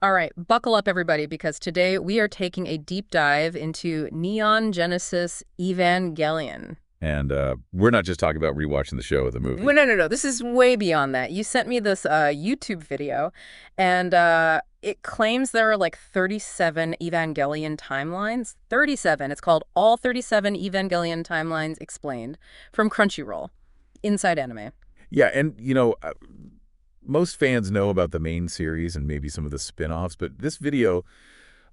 All right, buckle up, everybody, because today we are taking a deep dive into Neon Genesis Evangelion. And we're not just talking about rewatching the show or the Well, movie. no. This is way beyond that. You sent me this YouTube video, and it claims there are like 37 Evangelion timelines. 37. It's called All 37 Evangelion Timelines Explained from Crunchyroll, Inside Anime. Yeah, and, most fans know about the main series and maybe some of the spin-offs, but this video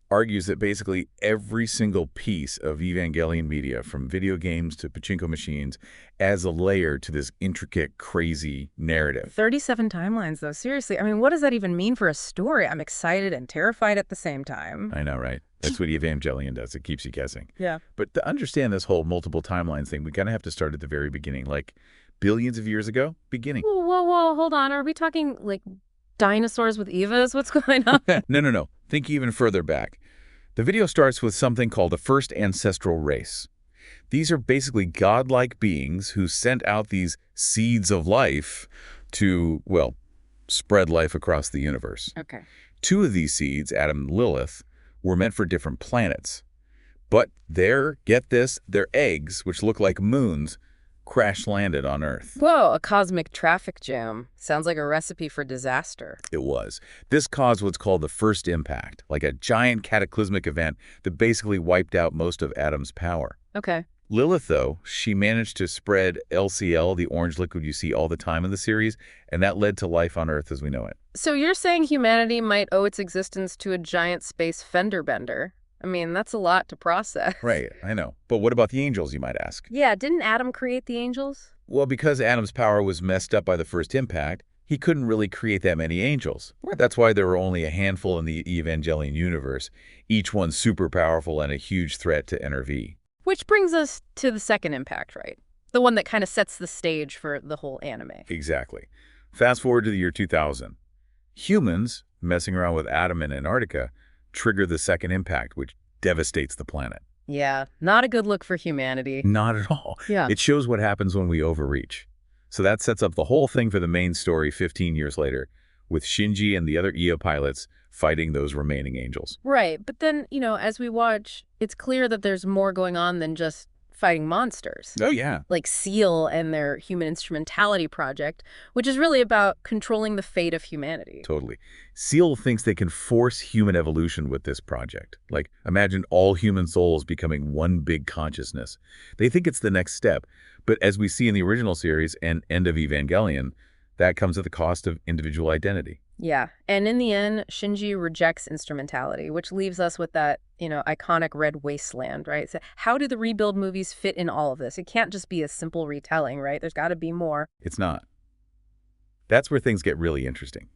argues that basically every single piece of Evangelion media, from video games to pachinko machines, adds a layer to this intricate, crazy narrative. 37 timelines, though. Seriously, I mean, what does that even mean for a story? I'm excited and terrified at the same time. I know, right? That's what Evangelion does. It keeps you guessing. Yeah. But to understand this whole multiple timelines thing, we kind of have to start at the very beginning, like billions of years ago, beginning. Whoa, hold on. Are we talking, like, dinosaurs with Evas? What's going on? No. Think even further back. The video starts with something called the first ancestral race. These are basically godlike beings who sent out these seeds of life to, well, spread life across the universe. Okay. Two of these seeds, Adam and Lilith, were meant for different planets. But get this, their eggs, which look like moons, crash-landed on Earth. Whoa, a cosmic traffic jam. Sounds like a recipe for disaster. It was. This caused what's called the first impact, like a giant cataclysmic event that basically wiped out most of Adam's power. Okay. Lilith, though, she managed to spread LCL, the orange liquid you see all the time in the series, and that led to life on Earth as we know it. So you're saying humanity might owe its existence to a giant space fender bender? I mean, that's a lot to process. Right, I know. But what about the angels, you might ask? Yeah, didn't Adam create the angels? Well, because Adam's power was messed up by the first impact, he couldn't really create that many angels. Right. That's why there were only a handful in the Evangelion universe, each one super powerful and a huge threat to NRV. Which brings us to the second impact, right? The one that kind of sets the stage for the whole anime. Exactly. Fast forward to the year 2000. Humans, messing around with Adam in Antarctica, trigger the second impact, which devastates the planet. Yeah, not a good look for humanity. Not at all. Yeah. It shows what happens when we overreach. So that sets up the whole thing for the main story 15 years later, with Shinji and the other EO pilots fighting those remaining angels. Right, but then, as we watch, it's clear that there's more going on than just fighting monsters. Oh, yeah. Like SEAL and their human instrumentality project, which is really about controlling the fate of humanity. Totally. SEAL thinks they can force human evolution with this project. Like, imagine all human souls becoming one big consciousness. They think it's the next step. But as we see in the original series and end of Evangelion, that comes at the cost of individual identity. Yeah, and in the end, Shinji rejects instrumentality, which leaves us with that, iconic red wasteland, right? So how do the rebuild movies fit in all of this? It can't just be a simple retelling, right? There's got to be more. It's not. That's where things get really interesting.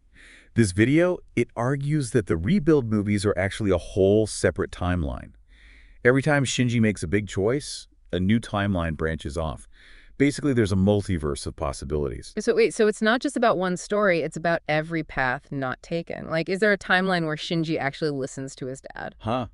This video, it argues that the rebuild movies are actually a whole separate timeline. Every time Shinji makes a big choice, a new timeline branches off. Basically, there's a multiverse of possibilities. So wait, so it's not just about one story, it's about every path not taken. Like, is there a timeline where Shinji actually listens to his dad? Huh.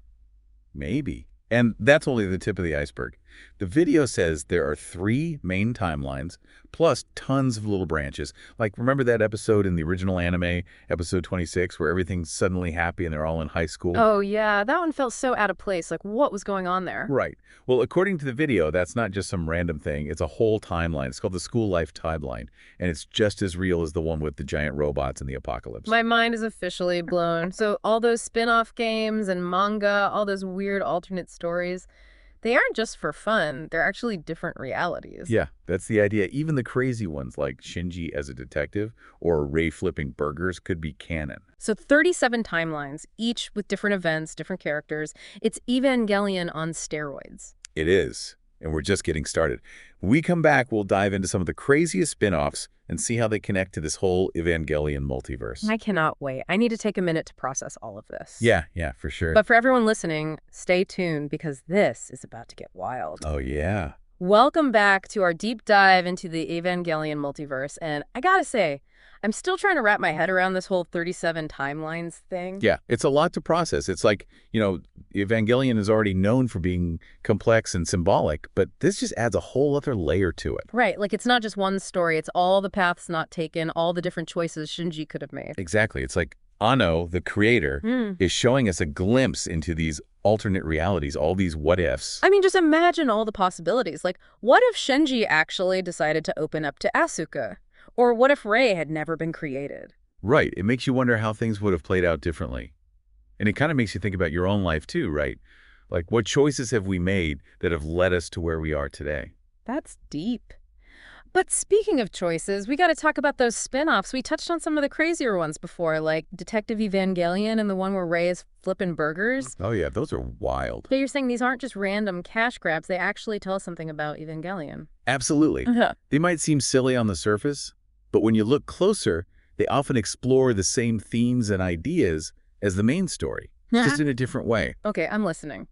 Maybe. And that's only the tip of the iceberg. The video says there are 3 main timelines, plus tons of little branches. Like, remember that episode in the original anime, episode 26, where everything's suddenly happy and they're all in high school? Oh, yeah, that one felt so out of place. Like, what was going on there? Right. Well, according to the video, that's not just some random thing. It's a whole timeline. It's called the school life timeline, and it's just as real as the one with the giant robots and the apocalypse. My mind is officially blown. So all those spin-off games and manga, all those weird alternate stories, they aren't just for fun. They're actually different realities. Yeah, that's the idea. Even the crazy ones like Shinji as a detective or Ray flipping burgers could be canon. So 37 timelines, each with different events, different characters. It's Evangelion on steroids. It is, and we're just getting started. When we come back, we'll dive into some of the craziest spin-offs and see how they connect to this whole Evangelion multiverse. I cannot wait. I need to take a minute to process all of this. Yeah, for sure. But for everyone listening, stay tuned because this is about to get wild. Oh, yeah. Welcome back to our deep dive into the Evangelion multiverse. And I gotta say, I'm still trying to wrap my head around this whole 37 timelines thing. Yeah, it's a lot to process. It's like, Evangelion is already known for being complex and symbolic, but this just adds a whole other layer to it. Right, like it's not just one story, it's all the paths not taken, all the different choices Shinji could have made. Exactly. It's like Anno, the creator, Hmm. is showing us a glimpse into these alternate realities, all these what-ifs. I mean, just imagine all the possibilities. Like, what if Shinji actually decided to open up to Asuka? Or what if Rei had never been created? Right. It makes you wonder how things would have played out differently. And it kind of makes you think about your own life too, right? Like, what choices have we made that have led us to where we are today? That's deep. But speaking of choices, we got to talk about those spin-offs. We touched on some of the crazier ones before, like Detective Evangelion and the one where Rei is flipping burgers. Oh, yeah, those are wild. But you're saying these aren't just random cash grabs. They actually tell us something about Evangelion. Absolutely. They might seem silly on the surface, but when you look closer, they often explore the same themes and ideas as the main story, just in a different way. Okay, I'm listening.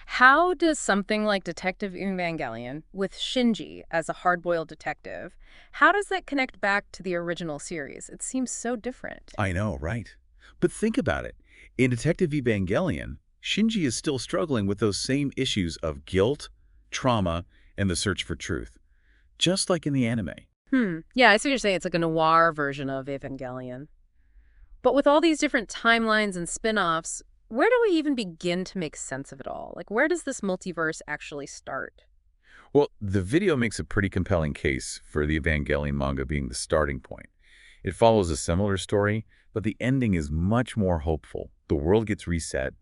How does something like Detective Evangelion, with Shinji as a hard-boiled detective, how does that connect back to the original series? It seems so different. I know, right? But think about it. In Detective Evangelion, Shinji is still struggling with those same issues of guilt, trauma, and the search for truth, just like in the anime. Yeah, I see what you're saying. It's like a noir version of Evangelion. But with all these different timelines and spin-offs, where do we even begin to make sense of it all? Like, where does this multiverse actually start? Well, the video makes a pretty compelling case for the Evangelion manga being the starting point. It follows a similar story, but the ending is much more hopeful. The world gets reset,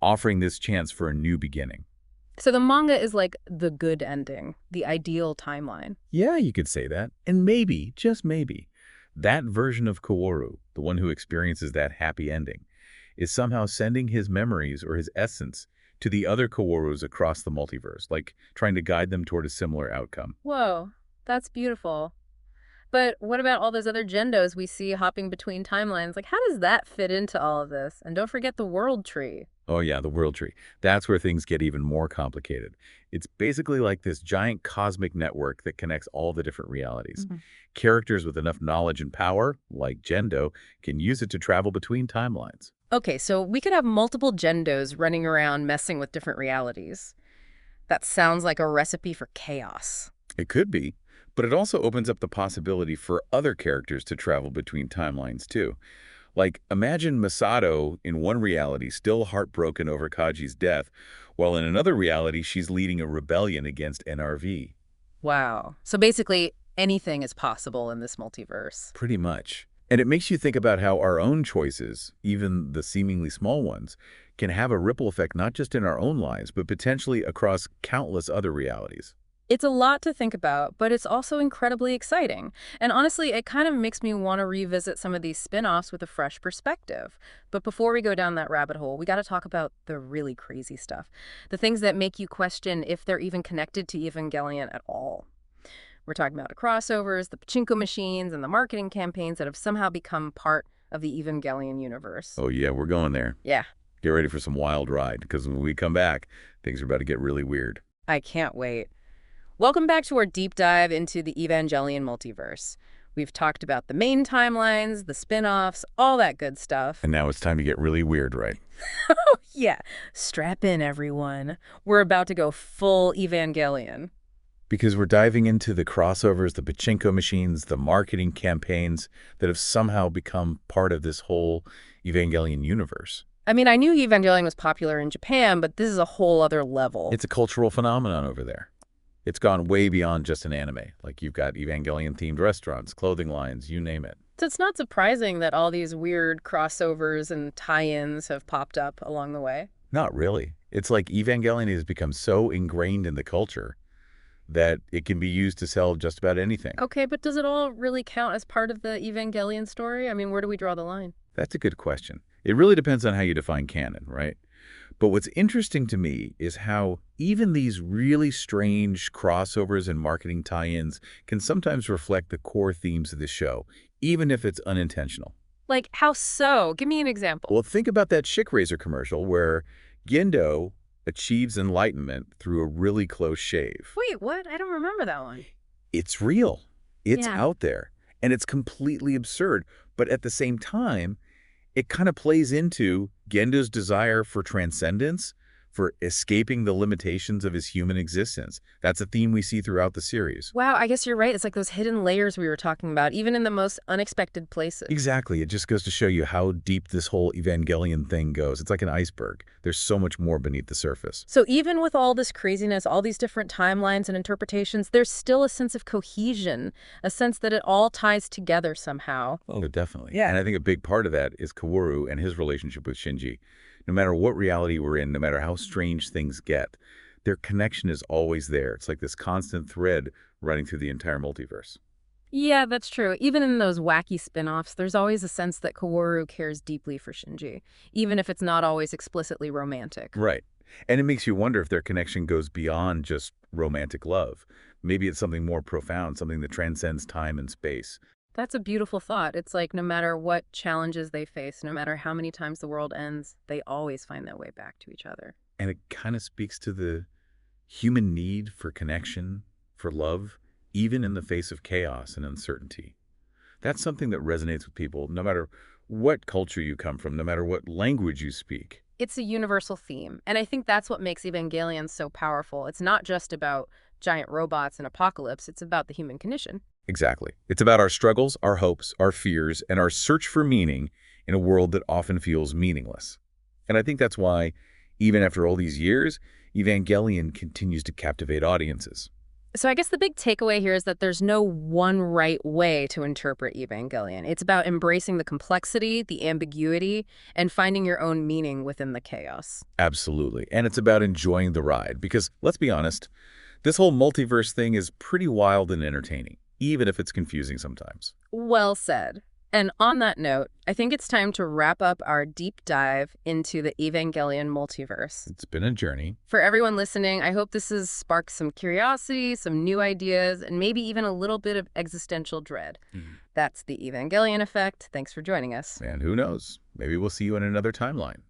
offering this chance for a new beginning. So the manga is like the good ending, the ideal timeline. Yeah, you could say that. And maybe, just maybe, that version of Kaworu, the one who experiences that happy ending, is somehow sending his memories or his essence to the other Kaworus across the multiverse, like trying to guide them toward a similar outcome. Whoa, that's beautiful. But what about all those other gendos we see hopping between timelines? Like, how does that fit into all of this? And don't forget the world tree. Oh yeah, the world tree. That's where things get even more complicated. It's basically like this giant cosmic network that connects all the different realities. Characters with enough knowledge and power, like Gendo, can use it to travel between timelines. Okay, so we could have multiple gendos running around messing with different realities. That sounds like a recipe for chaos. It could be, but it also opens up the possibility for other characters to travel between timelines too. Like, imagine Masato in one reality still heartbroken over Kaji's death, while in another reality she's leading a rebellion against NRV. Wow. So basically, anything is possible in this multiverse. Pretty much. And it makes you think about how our own choices, even the seemingly small ones, can have a ripple effect not just in our own lives, but potentially across countless other realities. It's a lot to think about, but it's also incredibly exciting. And honestly, it kind of makes me want to revisit some of these spin-offs with a fresh perspective. But before we go down that rabbit hole, we got to talk about the really crazy stuff. The things that make you question if they're even connected to Evangelion at all. We're talking about the crossovers, the pachinko machines, and the marketing campaigns that have somehow become part of the Evangelion universe. Oh yeah, we're going there. Yeah, Get ready for some wild ride, because when we come back, things are about to get really weird. I can't wait. Welcome back to our deep dive into the Evangelion multiverse. We've talked about the main timelines, the spin-offs, all that good stuff. And now it's time to get really weird, right? Yeah, strap in, everyone. We're about to go full Evangelion. Because we're diving into the crossovers, the pachinko machines, the marketing campaigns that have somehow become part of this whole Evangelion universe. I mean, I knew Evangelion was popular in Japan, but this is a whole other level. It's a cultural phenomenon over there. It's gone way beyond just an anime. Like, you've got Evangelion-themed restaurants, clothing lines, you name it. So it's not surprising that all these weird crossovers and tie-ins have popped up along the way. Not really. It's like Evangelion has become so ingrained in the culture that it can be used to sell just about anything. Okay, but does it all really count as part of the Evangelion story? I mean, where do we draw the line? That's a good question. It really depends on how you define canon, right? But what's interesting to me is how even these really strange crossovers and marketing tie-ins can sometimes reflect the core themes of the show, even if it's unintentional. Like, how so? Give me an example. Well, think about that Chick Razor commercial where Gendo achieves enlightenment through a really close shave. Wait, what? I don't remember that one. It's real. It's Yeah. out there. And it's completely absurd. But at the same time, it kind of plays into Gendo's desire for transcendence, for escaping the limitations of his human existence. That's a theme we see throughout the series. Wow, I guess you're right. It's like those hidden layers we were talking about, even in the most unexpected places. Exactly. It just goes to show you how deep this whole Evangelion thing goes. It's like an iceberg. There's so much more beneath the surface. So even with all this craziness, all these different timelines and interpretations, there's still a sense of cohesion, a sense that it all ties together somehow. Oh, definitely. Yeah. And I think a big part of that is Kaworu and his relationship with Shinji. No matter what reality we're in, no matter how strange things get, their connection is always there. It's like this constant thread running through the entire multiverse. Yeah, that's true. Even in those wacky spin-offs, there's always a sense that Kaworu cares deeply for Shinji, even if it's not always explicitly romantic. Right. And it makes you wonder if their connection goes beyond just romantic love. Maybe it's something more profound, something that transcends time and space. That's a beautiful thought. It's like no matter what challenges they face, no matter how many times the world ends, they always find their way back to each other. And it kind of speaks to the human need for connection, for love, even in the face of chaos and uncertainty. That's something that resonates with people, no matter what culture you come from, no matter what language you speak. It's a universal theme, and I think that's what makes Evangelion so powerful. It's not just about giant robots and apocalypse, it's about the human condition. Exactly. It's about our struggles, our hopes, our fears, and our search for meaning in a world that often feels meaningless. And I think that's why, even after all these years, Evangelion continues to captivate audiences. So I guess the big takeaway here is that there's no one right way to interpret Evangelion. It's about embracing the complexity, the ambiguity, and finding your own meaning within the chaos. Absolutely. And it's about enjoying the ride. Because, let's be honest, this whole multiverse thing is pretty wild and entertaining, even if it's confusing sometimes. Well said. And on that note, I think it's time to wrap up our deep dive into the Evangelion multiverse. It's been a journey. For everyone listening, I hope this has sparked some curiosity, some new ideas, and maybe even a little bit of existential dread. That's the Evangelion effect. Thanks for joining us. And who knows? Maybe we'll see you in another timeline.